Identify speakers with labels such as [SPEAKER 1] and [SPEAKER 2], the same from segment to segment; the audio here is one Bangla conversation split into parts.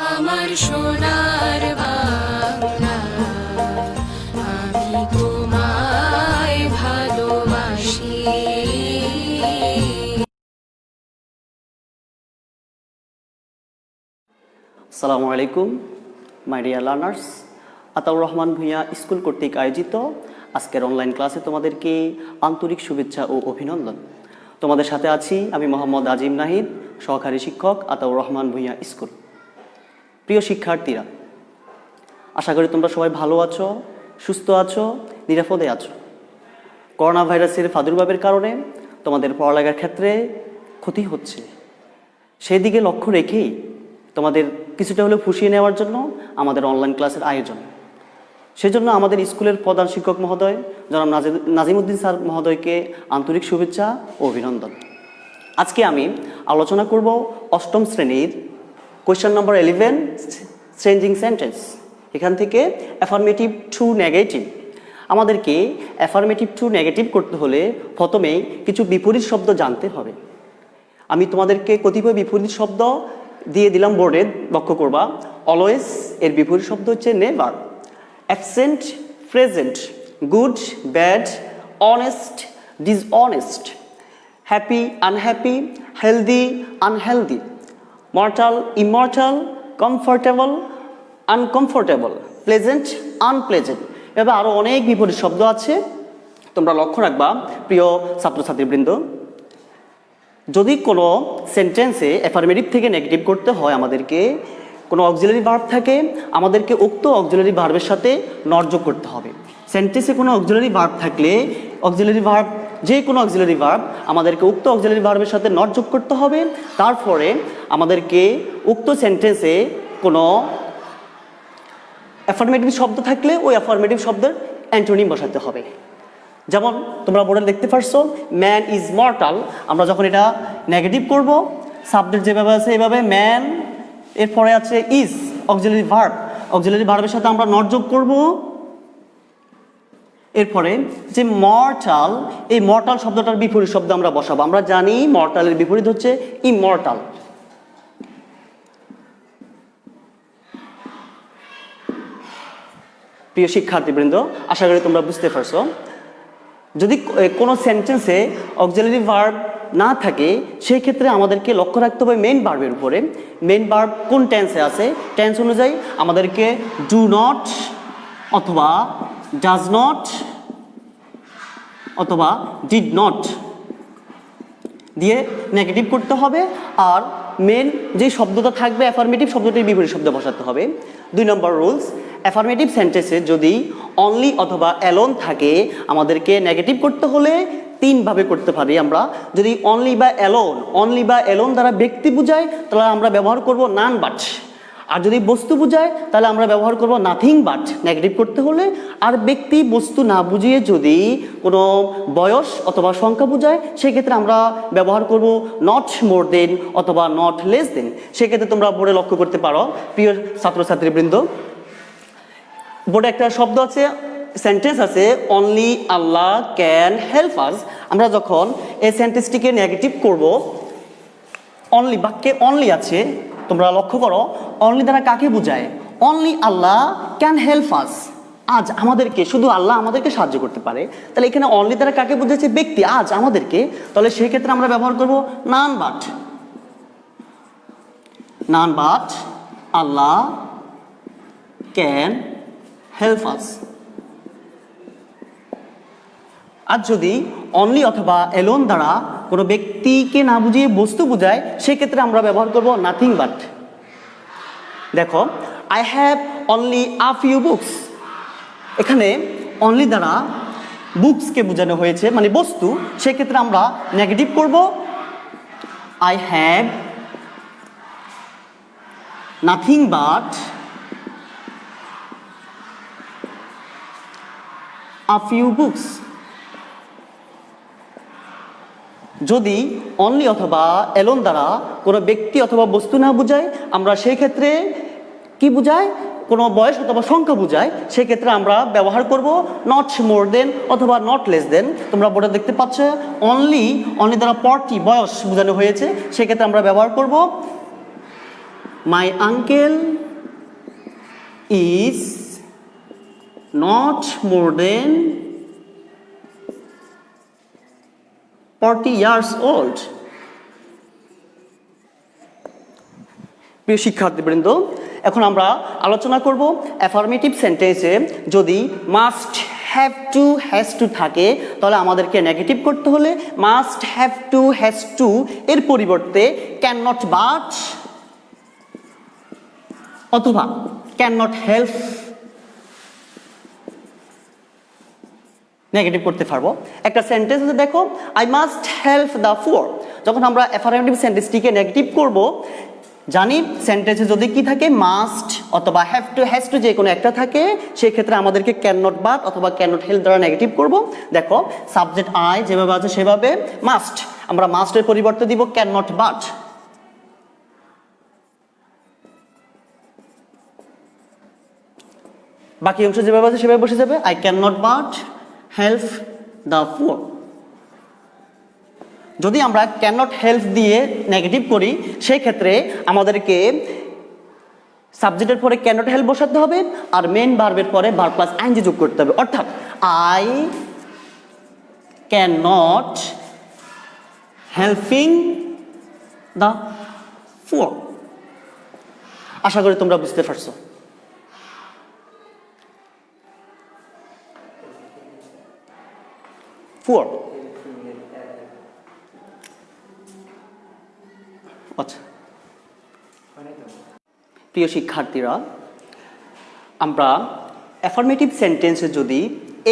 [SPEAKER 1] আমার সোনার বাংলা, আমি তোমায় ভালোবাসি।
[SPEAKER 2] আসসালামু আলাইকুম মাই dear learners. Ataur Rahman Bhuiyan school কর্তৃক আয়োজিত আজকের অনলাইন ক্লাসে তোমাদেরকে আন্তরিক শুভেচ্ছা ও অভিনন্দন। তোমাদের সাথে আছি আমি মোহাম্মদ আজিম নাহিদ, সহকারী শিক্ষক, আতাউর রহমান ভূঁইয়া স্কুল। প্রিয় শিক্ষার্থীরা, আশা করি তোমরা সবাই ভালো আছো, সুস্থ আছো, নিরাপদে আছো। করোনা ভাইরাসের প্রাদুর্ভাবের কারণে তোমাদের পড়ালেখার ক্ষেত্রে ক্ষতি হচ্ছে, সেই দিকে লক্ষ্য রেখেই তোমাদের কিছুটা হলেও ফুসিয়ে নেওয়ার জন্য আমাদের অনলাইন ক্লাসের আয়োজন। সেজন্য আমাদের স্কুলের প্রধান শিক্ষক মহোদয় জনাব নাজিমউদ্দিন স্যার মহোদয়কে আন্তরিক শুভেচ্ছা ও অভিনন্দন। আজকে আমি আলোচনা করব অষ্টম শ্রেণীর কোয়েশ্চেন নম্বর 11, চেঞ্জিং সেন্টেন্স। এখান থেকে অ্যাফার্মেটিভ টু নেগেটিভ। আমাদেরকে অ্যাফার্মেটিভ টু নেগেটিভ করতে হলে প্রথমেই কিছু বিপরীত শব্দ জানতে হবে। আমি তোমাদেরকে কতিপয় বিপরীত শব্দ দিয়ে দিলাম বোর্ডে, লক্ষ্য করবা। অলওয়েজ এর বিপরীত শব্দ হচ্ছে never. Absent, present. Good, bad. Honest, dishonest. Happy, unhappy. Healthy, unhealthy. Mortal, immortal. Comfortable, uncomfortable. Pleasant, unpleasant. এভাবে আরও অনেক বিপরীত শব্দ আছে, তোমরা লক্ষ্য রাখবা প্রিয় ছাত্রছাত্রীবৃন্দ। যদি কোনো সেন্টেন্সে অ্যাফার্মেটিভ থেকে নেগেটিভ করতে হয়, আমাদেরকে কোনো অক্সিলারি ভার্ব থাকে, আমাদেরকে উক্ত অক্সিলারি ভার্বের সাথে নট যোগ করতে হবে। সেন্টেন্সে কোনো অক্সিলারি ভার্ব থাকলে অক্সিলারি ভার্ব, যে কোনো অক্সিলারি ভার্ব আমাদেরকে উক্ত অক্সিলারি ভার্বের সাথে নট যোগ করতে হবে। তারপরে আমাদেরকে উক্ত সেন্টেন্সে কোনো অ্যাফার্মেটিভ শব্দ থাকলে ওই অ্যাফার্মেটিভ শব্দের অ্যান্টোনিম বসাতে হবে। যেমন তোমরা বোর্ডে দেখতে পারছো, ম্যান ইজ মর্টাল। আমরা যখন এটা নেগেটিভ করব, সাবজেক্ট যেভাবে আছে এভাবে ম্যান, এরপরে আছে ইজ অক্সিলারি ভার্ব, অক্সিলারি ভার্বের সাথে আমরা নট যোগ করব। এরপরে যে মর্টাল, এই মর্টাল শব্দটার বিপরীত শব্দ আমরা বসাবো। আমরা জানি মর্টালের বিপরীত হচ্ছে ইমর্টাল। প্রিয় শিক্ষার্থীবৃন্দ, আশা করি তোমরা বুঝতে পারছো। যদি কোনো সেন্টেন্সে অক্সিলারি ভার্ব না থাকে, সেই ক্ষেত্রে আমাদেরকে লক্ষ্য রাখতে হবে মেইন ভার্বের উপরে। মেইন ভার্ব কোন টেন্সে আছে, টেন্স অনুযায়ী আমাদেরকে ডু নট অথবা ডাজ নট অথবা ডিড নট দিয়ে নেগেটিভ করতে হবে। আর মেন যে শব্দটা থাকবে অ্যাফার্মেটিভ শব্দটির বিপরীত শব্দ বসাতে হবে। 2 নম্বর রুলস, অ্যাফার্মেটিভ সেন্টেন্সে যদি অনলি অথবা অ্যালোন থাকে, আমাদেরকে নেগেটিভ করতে হলে 3 ভাবে করতে পারি আমরা। যদি অনলি বা অ্যালোন দ্বারা ব্যক্তি বোঝায়, তাহলে আমরা ব্যবহার করব নান বাট। আর যদি বস্তু বোঝায়, তাহলে আমরা ব্যবহার করব নাথিং বাট নেগেটিভ করতে হলে। আর ব্যক্তি বস্তু না বুঝিয়ে যদি কোনো বয়স অথবা সংখ্যা বোঝায়, সেক্ষেত্রে আমরা ব্যবহার করব নট মোর দেন অথবা নট লেস দেন। সেক্ষেত্রে তোমরা বোর্ডে লক্ষ্য করতে পারো প্রিয় ছাত্রছাত্রীবৃন্দ, বোর্ডে একটা শব্দ আছে, সেন্টেন্স আছে, অনলি আল্লাহ ক্যান হেল্প আস। আমরা যখন এই সেন্টেন্সটিকে নেগেটিভ করব, অনলি বাক্যে অনলি আছে, তোমরা লক্ষ্য করো অনলি দ্বারা কাকে বোঝায়? অনলি আল্লাহ ক্যান হেল্প আস। আজ আমাদেরকে, শুধু আল্লাহ আমাদেরকে সাহায্য করতে পারে। তাহলে এখানে অনলি দ্বারা কাকে বোঝাচ্ছে? ব্যক্তি, আজ আমাদেরকে। তাহলে সেই ক্ষেত্রে আমরা ব্যবহার করব none but Allah can help us. আর যদি অনলি অথবা এলোন দ্বারা কোনো ব্যক্তিকে না বুঝিয়ে বস্তু বোঝায়, সেক্ষেত্রে আমরা ব্যবহার করব নাথিং বাট। দেখো, I have only a few books. এখানে অনলি দ্বারা বুকসকে বোঝানো হয়েছে, মানে বস্তু। সেক্ষেত্রে আমরা নেগেটিভ করব I have nothing but a few books. যদি অনলি অথবা এলোন দ্বারা কোনো ব্যক্তি অথবা বস্তু না বোঝায়, আমরা সেই ক্ষেত্রে কি বোঝায়? কোনো বয়স অথবা সংখ্যা বোঝায়, সেক্ষেত্রে আমরা ব্যবহার করব নট মোর দেন অথবা নট লেস দেন। তোমরা বোর্ডে দেখতে পাচ্ছ অনলি দ্বারা 40 বয়স বোঝানো হয়েছে, সেক্ষেত্রে আমরা ব্যবহার করব my uncle is not more than 40 years old. প্রিয় শিক্ষার্থীবৃন্দ, এখন আমরা আলোচনা করব অ্যাফার্মেটিভ সেন্টেন্সে যদি must have to has to থাকে তাহলে আমাদেরকে নেগেটিভ করতে হলে must have to has to এর পরিবর্তে ক্যান নট বাট অথবা ক্যান নট হেল্প নেগেটিভ করতে পারবো। একটা সেন্টেন্সে দেখো I must help the poor, যখন আমরা অ্যাফার্মেটিভ সেন্টেন্সটিকে নেগেটিভ করব জানি সেন্টেন্সে যদি কি থাকে মাস্ট অথবা হ্যাভ টু হ্যাজ টু যে কোনো একটা থাকে সেই ক্ষেত্রে আমাদেরকে ক্যান নট বাট অথবা ক্যান নট হেল্প দ্বারা নেগেটিভ করব। দেখো সাবজেক্ট আই যেভাবে আছে সেভাবে মাস্ট, আমরা মাস্টের পরিবর্তে দিব ক্যান নট বাট। বাকি অংশ যেভাবে আছে সেভাবে বসে যাবে I can not but help the poor. যদি আমরা ক্যান নট হেল্প দিয়ে নেগেটিভ করি সেই ক্ষেত্রে আমাদেরকে সাবজেক্টের পরে ক্যান নট হেল্প বসাতে হবে আর মেন ভার্বের পরে ভার্ব প্লাস আইএনজি যোগ করতে হবে, অর্থাৎ I can not helping the poor. আশা করি তোমরা বুঝতে পারছো। পুয়ার, আচ্ছা প্রিয় শিক্ষার্থীরা, আমরা অ্যাফার্মেটিভ সেন্টেন্সে যদি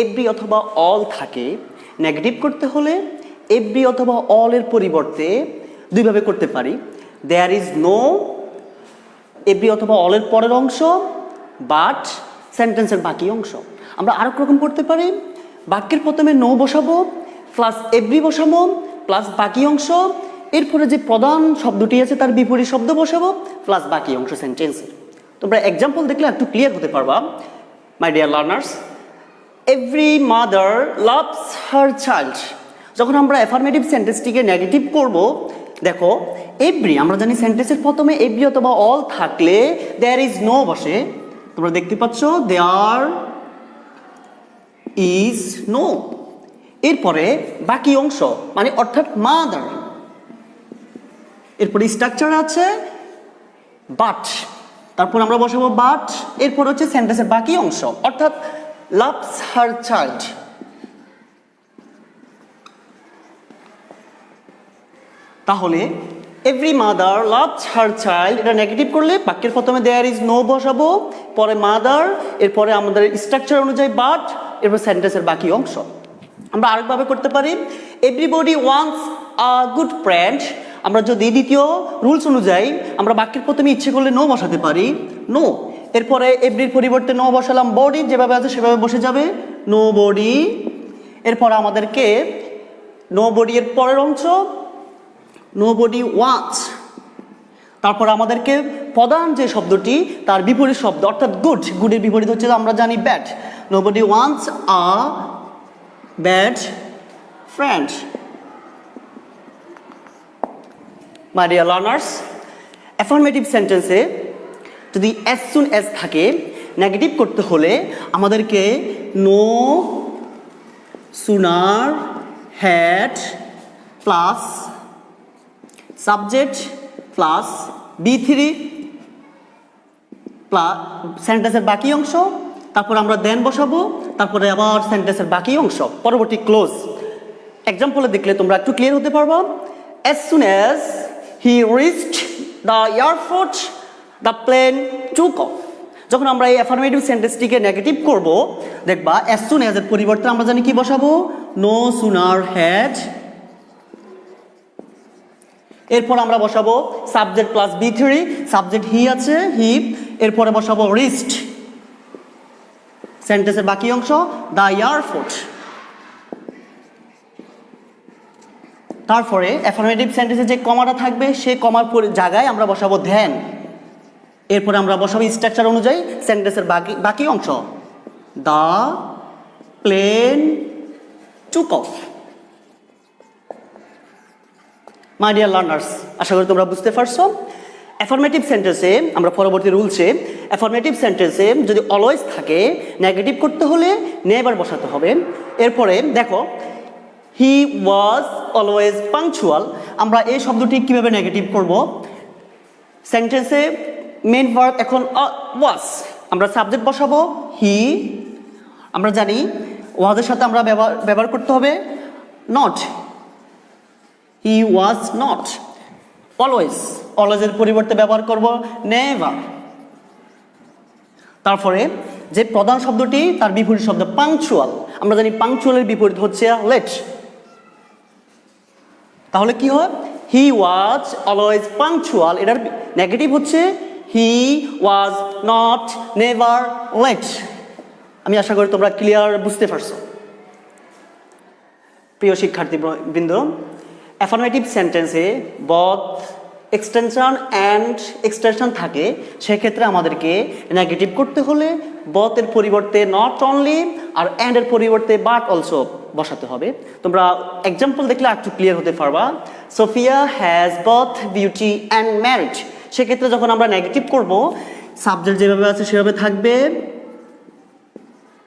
[SPEAKER 2] এভরি অথবা অল থাকে নেগেটিভ করতে হলে এভরি অথবা অল এর পরিবর্তে দুইভাবে করতে পারি। দেয়ার ইজ নো এভরি অথবা অল এর পরের অংশ বাট সেন্টেন্সের বাকি অংশ। আমরা আরেক রকম করতে পারি, বাক্যের প্রথমে নো বসাবো প্লাস এভরি বসাবো প্লাস বাকি অংশ, এরপরে যে প্রধান শব্দটি আছে তার বিপরীত শব্দ বসাবো প্লাস বাকি অংশ সেন্টেন্সের। তোমরা এক্সাম্পল দেখলে একটু ক্লিয়ার হতে পারবা। মাই dear learners, every mother loves her child. যখন আমরা অ্যাফার্মেটিভ সেন্টেন্সটিকে নেগেটিভ করব, দেখো এভরি, আমরা জানি সেন্টেন্সের প্রথমে এভরি অথবা অল থাকলে দেয়ার ইজ নো বসে। তোমরা দেখতে পাচ্ছ দেয়ার ইজ নো, এরপরে বাকি অংশ মানে অর্থাৎ মাদার, এরপরে স্ট্রাকচার আছে বাট, তারপর আমরা বসাবো বাট, এরপর হচ্ছে সেন্টেন্সের বাকি অংশ অর্থাৎ লাভস হার চাইল্ড। তাহলে every mother loves her child এটা নেগেটিভ করলে বাক্যের প্রথমে দেয়ার ইজ নো বসাবো, পরে মাদার, এরপরে আমাদের স্ট্রাকচার অনুযায়ী বাট, এরপর সেন্টেন্সের বাকি অংশ। আমরা আরেকভাবে করতে পারি, everybody wants a good friend. আমরা যদি দ্বিতীয় রুলস অনুযায়ী আমরা বাক্যের প্রথমে ইচ্ছে করলে নো বসাতে পারি, নো, এরপরে এভরির পরিবর্তে নো বসালাম, বডি যেভাবে আছে সেভাবে বসে যাবে নো বডি, এরপর আমাদেরকে নো বডি এর পরের অংশ নো বডি ওয়ান্টস, তারপর আমাদেরকে প্রধান যে শব্দটি তার বিপরীত শব্দ অর্থাৎ গুড, গুডের বিপরীত হচ্ছে আমরা জানি bad, nobody wants a bad friend. My dear learners, affirmative সেন্টেন্সে যদি অ্যাজ সুন অ্যাজ থাকে নেগেটিভ করতে হলে আমাদেরকে no sooner had plus subject plus B3 plus সেন্টেন্সের বাকি অংশ, তারপর আমরা দেন বসাবো, তারপরে আবার সেন্টেন্সের বাকি অংশ পরবর্তী ক্লোজ। এক্সাম্পলে দেখলে তোমরা একটু ক্লিয়ার হতে পারবা। As soon as he reached the airport, the plane took off. যখন আমরা এই অ্যাফার্মেটিভ সেন্টেন্সটিকে নেগেটিভ করব, দেখবা as soon as এর পরিবর্তে আমরা জানি কি বসাবো no sooner had, এরপর আমরা বসাবো সাবজেক্ট প্লাস B3, সাবজেক্ট হি আছে হি, এরপরে বসাবো reached, সেন্টেন্সের বাকি অংশ the airport। তারপরে অ্যাফার্মেটিভ সেন্টেন্সে যে কমাটা থাকবে সেই কমার জায়গায় আমরা বসাবো দেন, এরপরে আমরা বসাবো স্ট্রাকচার অনুযায়ী সেন্টেন্সের বাকি অংশ the plane took off. My dear learners, আশা করি তোমরা বুঝতে পারছো। অ্যাফার্মেটিভ সেন্টেন্সে আমরা পরবর্তী রুলসে অ্যাফার্মেটিভ সেন্টেন্সে যদি অলওয়েজ থাকে নেগেটিভ করতে হলে নেভার বসাতে হবে। এরপরে দেখো হি ওয়াজ অলওয়েজ পাংচুয়াল, আমরা এই শব্দটি কিভাবে নেগেটিভ করব? সেন্টেন্সে মেইন ভার্ব এখন ওয়াজ, আমরা সাবজেক্ট বসাবো হি, আমরা জানি ওয়াজের সাথে আমরা ব্যবহার করতে হবে not, he was not. Always, অলওয়েজের পরিবর্তে ব্যবহার করব নেভার। তারপরে যে প্রধান শব্দটি তার বিপরীত শব্দ পাংচুয়াল, আমরা জানি পাংচুয়ালের বিপরীত হচ্ছে লেট। তাহলে কি হয়? হি ওয়াজ অলওয়েজ পাংচুয়াল, এটার নেগেটিভ হচ্ছে হি ওয়াজ নট নেভার লেট। আমি আশা করি তোমরা ক্লিয়ার বুঝতে পারছো। প্রিয় শিক্ষার্থীবৃন্দ, অ্যাফার্মেটিভ সেন্টেন্সে বথ এক্সটেনশন অ্যান্ড এক্সটেনশন থাকে, সেক্ষেত্রে আমাদেরকে নেগেটিভ করতে হলে বথের পরিবর্তে নট অনলি আর অ্যান্ডের পরিবর্তে বাট অলসো বসাতে হবে। তোমরা এক্সাম্পল দেখলে একটু ক্লিয়ার হতে পারবা। Sophia has both beauty and marriage, সেক্ষেত্রে যখন আমরা নেগেটিভ করব সাবজেক্ট যেভাবে আছে সেভাবে থাকবে,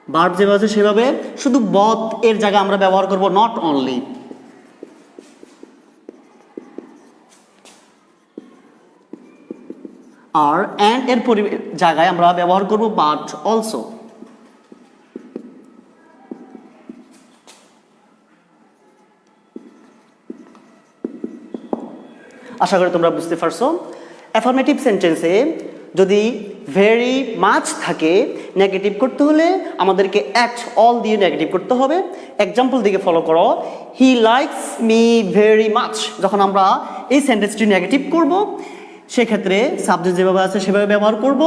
[SPEAKER 2] ভার্ব যেভাবে আছে সেভাবে, শুধু বথ এর জায়গায় আমরা ব্যবহার করব নট অনলি। আর অ্যান্ড এর জায়গায় আমরা ব্যবহার করব বাট অলসো। আশা করি তোমরা বুঝতে পারছো। অ্যাফার্মেটিভ সেন্টেন্সে যদি ভেরি মাচ থাকে নেগেটিভ করতে হলে আমাদেরকে অ্যাট অল দিয়ে নেগেটিভ করতে হবে। এক্সাম্পল দিকে ফলো করো, he likes me very much. যখন আমরা এই সেন্টেন্সটি নেগেটিভ করব সেক্ষেত্রে সাবজেক্ট যেভাবে আছে সেভাবে ব্যবহার করব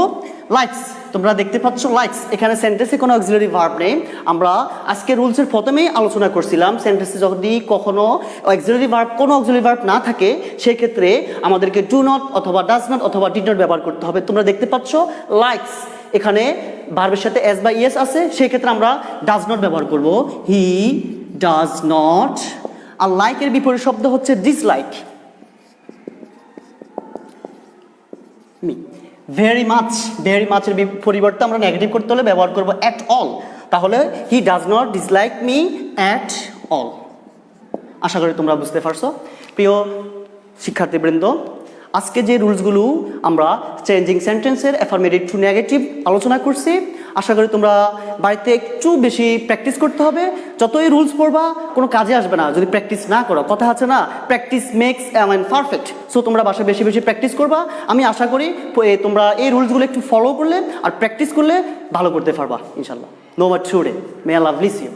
[SPEAKER 2] লাইকস। তোমরা দেখতে পাচ্ছ লাইকস, এখানে সেন্টেন্সে কোনো অক্সিলারি ভার্ব নেই। আমরা আজকে রুলসের প্রথমেই আলোচনা করছিলাম সেন্টেন্সে যদি কখনো অক্সিলারি ভার্ব কোনো অক্সিলারি ভার্ব না থাকে সেক্ষেত্রে আমাদেরকে ডু নট অথবা ডাজ নট অথবা ডিড নট ব্যবহার করতে হবে। তোমরা দেখতে পাচ্ছ লাইকস এখানে ভার্বের সাথে এস বা ইয়েস আছে, সেক্ষেত্রে আমরা ডাজ নট ব্যবহার করব, হি ডাজ নট। আর লাইকের বিপরীত শব্দ হচ্ছে ডিসলাইক। ভেরি মাচ, ভেরি মাচের পরিবর্তে আমরা নেগেটিভ করতে হলে ব্যবহার করব অ্যাট অল। তাহলে he does not dislike me at all. আশা করি তোমরা বুঝতে পারছো। প্রিয় শিক্ষার্থীবৃন্দ, আজকে যে রুলসগুলো আমরা চেঞ্জিং সেন্টেন্সের অ্যাফার্মেটিভ টু নেগেটিভ আলোচনা করছি, আশা করি তোমরা বাড়িতে একটু বেশি প্র্যাকটিস করতে হবে। যতই রুলস পড়বা কোনো কাজে আসবে না যদি প্র্যাকটিস না করো। কথা আছে না, practice makes a man perfect. So তোমরা বাসায় বেশি বেশি প্র্যাকটিস করবা। আমি আশা করি তোমরা এই রুলসগুলো একটু ফলো করলে আর প্র্যাকটিস করলে ভালো করতে পারবা ইনশাল্লাহ। নো মাচ টুডে, মে আল্লাহ ব্লেস ইউ।